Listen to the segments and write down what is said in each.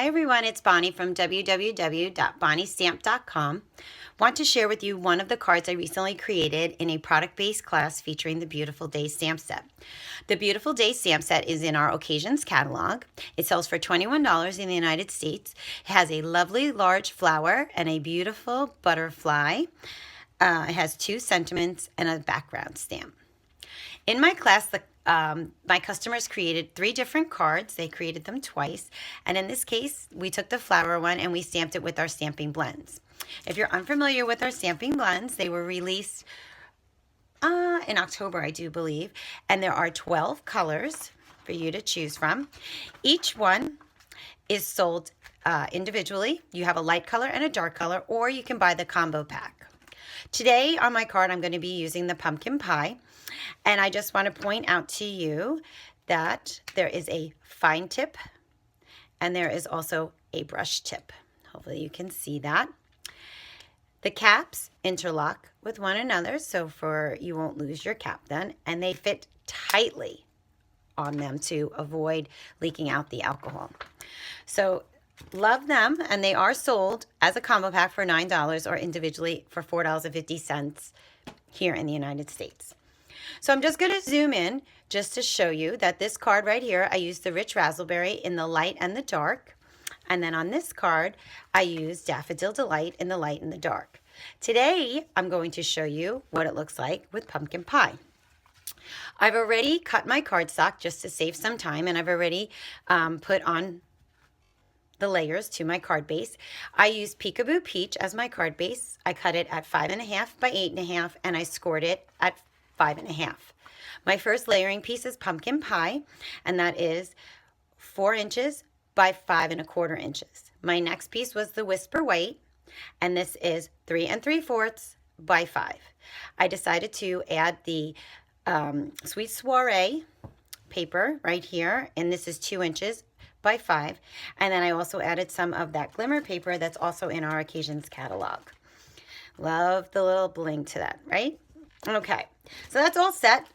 Hi everyone, it's Bonnie from www.bonniestamp.com. Want to share with you one of the cards I recently created in a product-based class featuring the Beautiful Day stamp set. The Beautiful Day stamp set is in our Occasions catalog. It sells for $21 in the United States. It has a lovely large flower and a beautiful butterfly. It has 2 sentiments and a background stamp. In my class, my customers created 3 different cards. They created them twice. And in this case, we took the flower one and we stamped it with our stamping blends. If you're unfamiliar with our stamping blends, they were released in October, I do believe. And there are 12 colors for you to choose from. Each one is sold individually. You have a light color and a dark color, or you can buy the combo pack. Today on my card, I'm going to be using the pumpkin pie. And I just want to point out to you that there is a fine tip and there is also a brush tip. Hopefully you can see that. The caps interlock with one another, so you won't lose your cap then, and they fit tightly on them to avoid leaking out the alcohol. So love them, and they are sold as a combo pack for $9 or individually for $4.50 here in the United States. So I'm just going to zoom in just to show you that this card right here, I used the Rich Razzleberry in the light and the dark. And then on this card, I used Daffodil Delight in the light and the dark. Today, I'm going to show you what it looks like with pumpkin pie. I've already cut my cardstock just to save some time, and I've already put on the layers to my card base. I used Peekaboo Peach as my card base. I cut it at 5.5 by 8.5, and I scored it at 5.5. My first layering piece is pumpkin pie, and that is 4 inches by 5.25 inches. My next piece was the Whisper White, and this is 3 3/4 by 5. I decided to add the Sweet Soiree paper right here, and this is 2 inches by 5. And then I also added some of that glimmer paper that's also in our Occasions catalog. Love the little bling to that, right? Okay, so that's all set.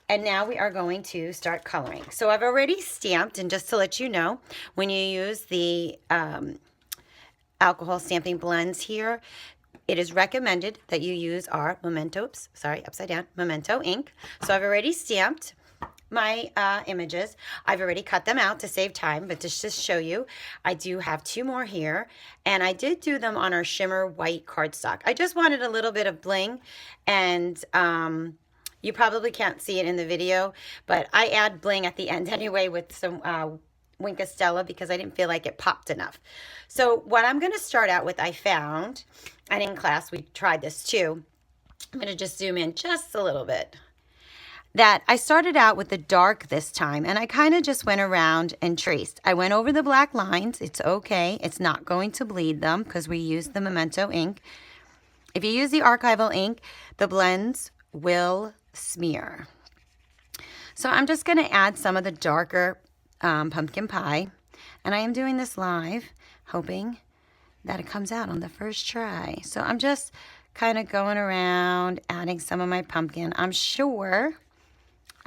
And now we are going to start coloring. So I've already stamped, and just to let you know, when you use the alcohol stamping blends here, it is recommended that you use our Memento ink. So I've already stamped my images. I've already cut them out to save time, but just to show you, I do have 2 more here, and I did do them on our shimmer white cardstock. I just wanted a little bit of bling, and you probably can't see it in the video, but I add bling at the end anyway with some Wink Stella because I didn't feel like it popped enough. So what I'm going to start out with, I found, and in class we tried this too. I'm going to just zoom in just a little bit. That I started out with the dark this time, and I kind of just went around and traced. I went over the black lines. It's okay. It's not going to bleed them because we used the Memento ink. If you use the archival ink, the blends will smear. So I'm just going to add some of the darker pumpkin pie, and I am doing this live, hoping that it comes out on the first try. So I'm just kind of going around, adding some of my pumpkin. I'm sure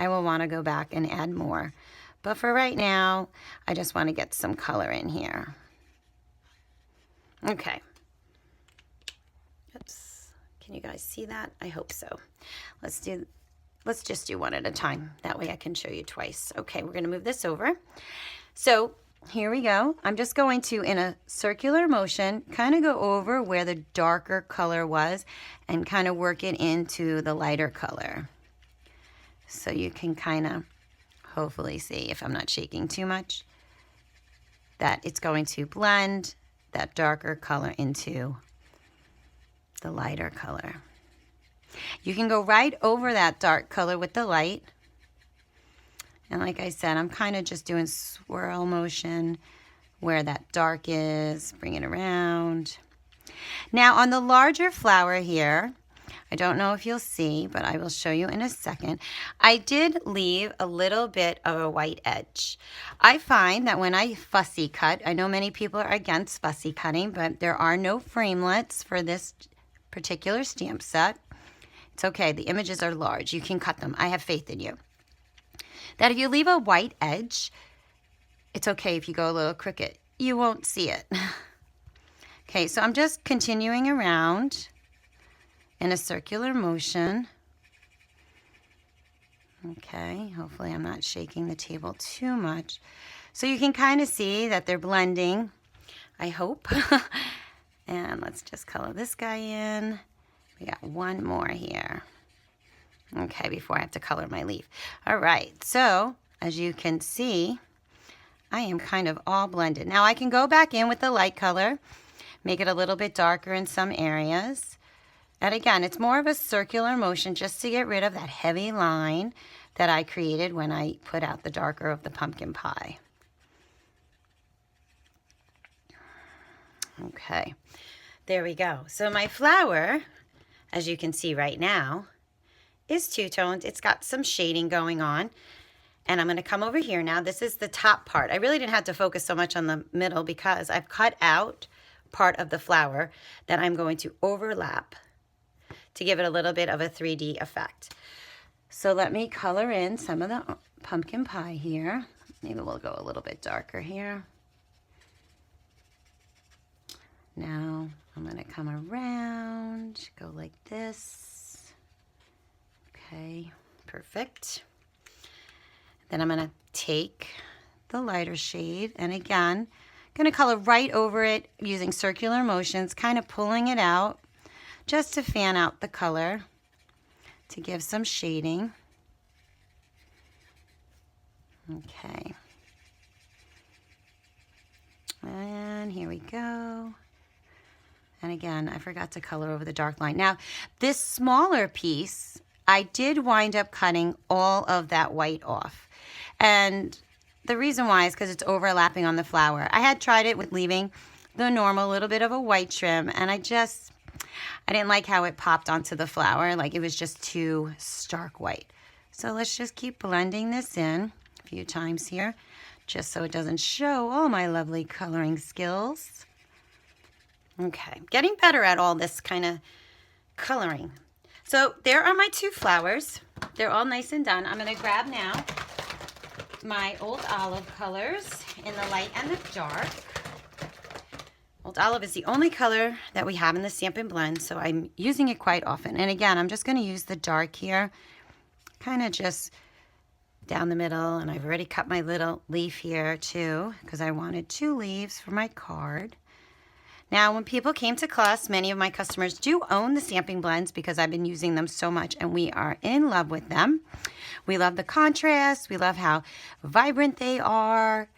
I will want to go back and add more. But for right now, I just want to get some color in here. Okay. Oops. Can you guys see that? I hope so. Let's just do one at a time. That way I can show you twice. Okay, we're going to move this over. So here we go. I'm just going to, in a circular motion, kind of go over where the darker color was and kind of work it into the lighter color. So you can kind of hopefully see, if I'm not shaking too much, that it's going to blend that darker color into the lighter color. You can go right over that dark color with the light. And like I said, I'm kind of just doing swirl motion where that dark is, bring it around. Now on the larger flower here, I don't know if you'll see, but I will show you in a second. I did leave a little bit of a white edge. I find that when I fussy cut, I know many people are against fussy cutting, but there are no framelits for this particular stamp set. It's okay, the images are large. You can cut them. I have faith in you. That if you leave a white edge, it's okay if you go a little crooked. you won't see it. Okay, so I'm just continuing around in a circular motion. Okay, hopefully I'm not shaking the table too much. So you can kind of see that they're blending, I hope. And let's just color this guy in. We got one more here. Okay, before I have to color my leaf. All right, so as you can see, I am kind of all blended. Now I can go back in with the light color, make it a little bit darker in some areas. And again, it's more of a circular motion just to get rid of that heavy line that I created when I put out the darker of the pumpkin pie. Okay, there we go. So my flower, as you can see right now, is two-toned. It's got some shading going on. And I'm going to come over here now. This is the top part. I really didn't have to focus so much on the middle because I've cut out part of the flower that I'm going to overlap to give it a little bit of a 3D effect. So let me color in some of the pumpkin pie here. Maybe we'll go a little bit darker here. Now I'm going to come around, go like this. Okay, perfect. Then I'm going to take the lighter shade and again, I'm going to color right over it using circular motions, kind of pulling it out just to fan out the color to give some shading. Okay. And here we go. And again, I forgot to color over the dark line. Now, this smaller piece, I did wind up cutting all of that white off. And the reason why is because it's overlapping on the flower. I had tried it with leaving the normal little bit of a white trim, and I didn't like how it popped onto the flower. Like it was just too stark white. So let's just keep blending this in a few times here, just so it doesn't show all my lovely coloring skills. Okay, getting better at all this kind of coloring. So there are my two flowers. They're all nice and done. I'm going to grab now my Old Olive colors in the light and the dark. Old Olive is the only color that we have in the Stampin' Blend, so I'm using it quite often. And again, I'm just going to use the dark here, kind of just down the middle. And I've already cut my little leaf here too, because I wanted 2 leaves for my card. Now, when people came to class, many of my customers do own the Stampin' Blends because I've been using them so much and we are in love with them. We love the contrast. We love how vibrant they are.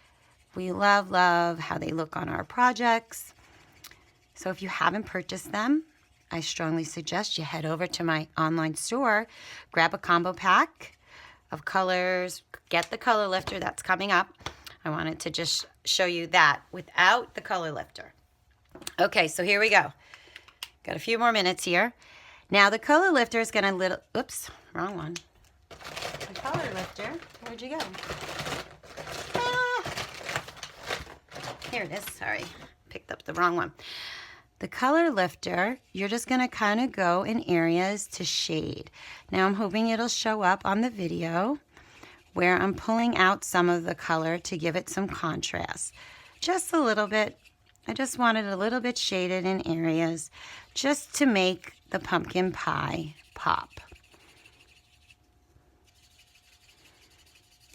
We love how they look on our projects. So if you haven't purchased them, I strongly suggest you head over to my online store, grab a combo pack of colors, get the color lifter that's coming up. I wanted to just show you that without the color lifter. Okay, so here we go. Got a few more minutes here. Now the color lifter is going to oops, wrong one. The color lifter, where'd you go? Ah, here it is, sorry. Picked up the wrong one. The color lifter, you're just going to kind of go in areas to shade. Now I'm hoping it'll show up on the video where I'm pulling out some of the color to give it some contrast. Just a little bit. I just wanted a little bit shaded in areas just to make the pumpkin pie pop.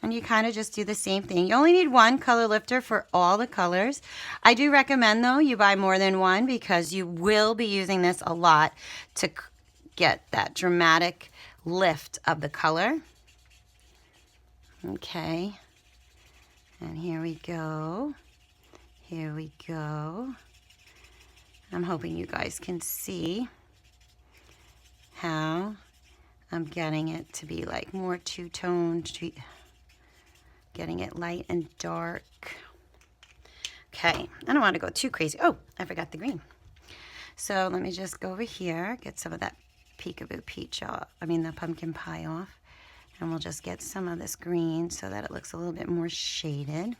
And you kind of just do the same thing. You only need one color lifter for all the colors. I do recommend, though, you buy more than one because you will be using this a lot to get that dramatic lift of the color. Okay. And here we go. Here we go. I'm hoping you guys can see how I'm getting it to be like more two-toned, getting it light and dark. Okay, I don't want to go too crazy. Oh, I forgot the green. So let me just go over here, get some of that peekaboo peach off, the pumpkin pie off. And we'll just get some of this green so that it looks a little bit more shaded.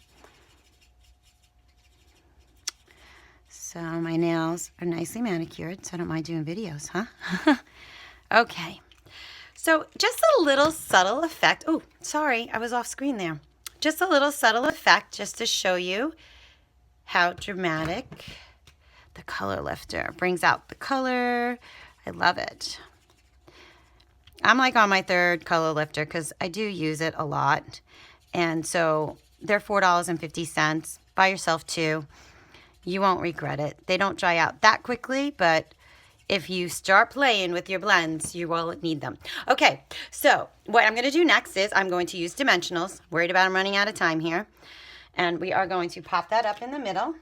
So my nails are nicely manicured, so I don't mind doing videos, huh? Okay. So just a little subtle effect. Oh, sorry, I was off screen there. Just a little subtle effect just to show you how dramatic the color lifter brings out the color. I love it. I'm like on my third color lifter because I do use it a lot. And so they're $4.50. Buy yourself 2. You won't regret it. They don't dry out that quickly, but if you start playing with your blends, you will need them. Okay, so what I'm going to do next is I'm going to use dimensionals. Worried about I'm running out of time here. And we are going to pop that up in the middle.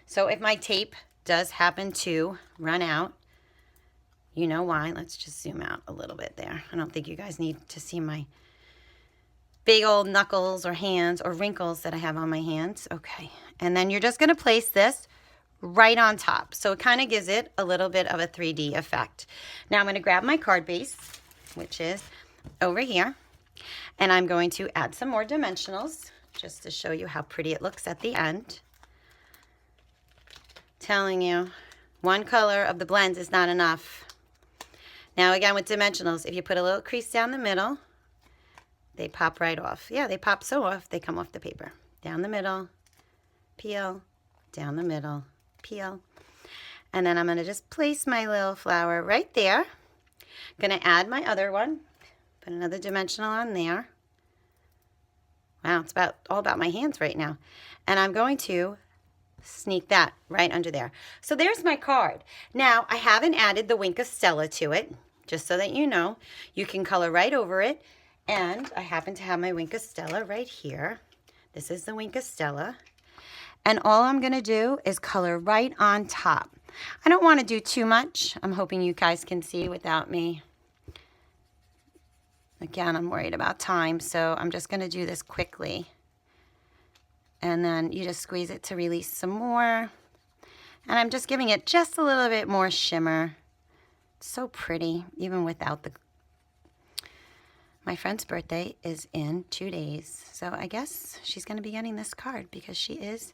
So if my tape does happen to run out, you know why. Let's just zoom out a little bit there. I don't think you guys need to see my big old knuckles or hands or wrinkles that I have on my hands. Okay, and then you're just going to place this right on top. So it kind of gives it a little bit of a 3D effect. Now I'm going to grab my card base, which is over here, and I'm going to add some more dimensionals just to show you how pretty it looks at the end. Telling you, one color of the blends is not enough. Now again with dimensionals, if you put a little crease down the middle, they pop right off. Yeah, they pop so off, they come off the paper. Down the middle, peel, down the middle, peel. And then I'm going to just place my little flower right there. Going to add my other one. Put another dimensional on there. Wow, it's all about my hands right now. And I'm going to sneak that right under there. So there's my card. Now, I haven't added the Wink of Stella to it, just so that you know. You can color right over it. And I happen to have my Wink of Stella right here. This is the Wink of Stella. And all I'm going to do is color right on top. I don't want to do too much. I'm hoping you guys can see without me. Again, I'm worried about time, so I'm just going to do this quickly. And then you just squeeze it to release some more. And I'm just giving it just a little bit more shimmer. It's so pretty, even without the... My friend's birthday is in 2 days, so I guess she's going to be getting this card because she is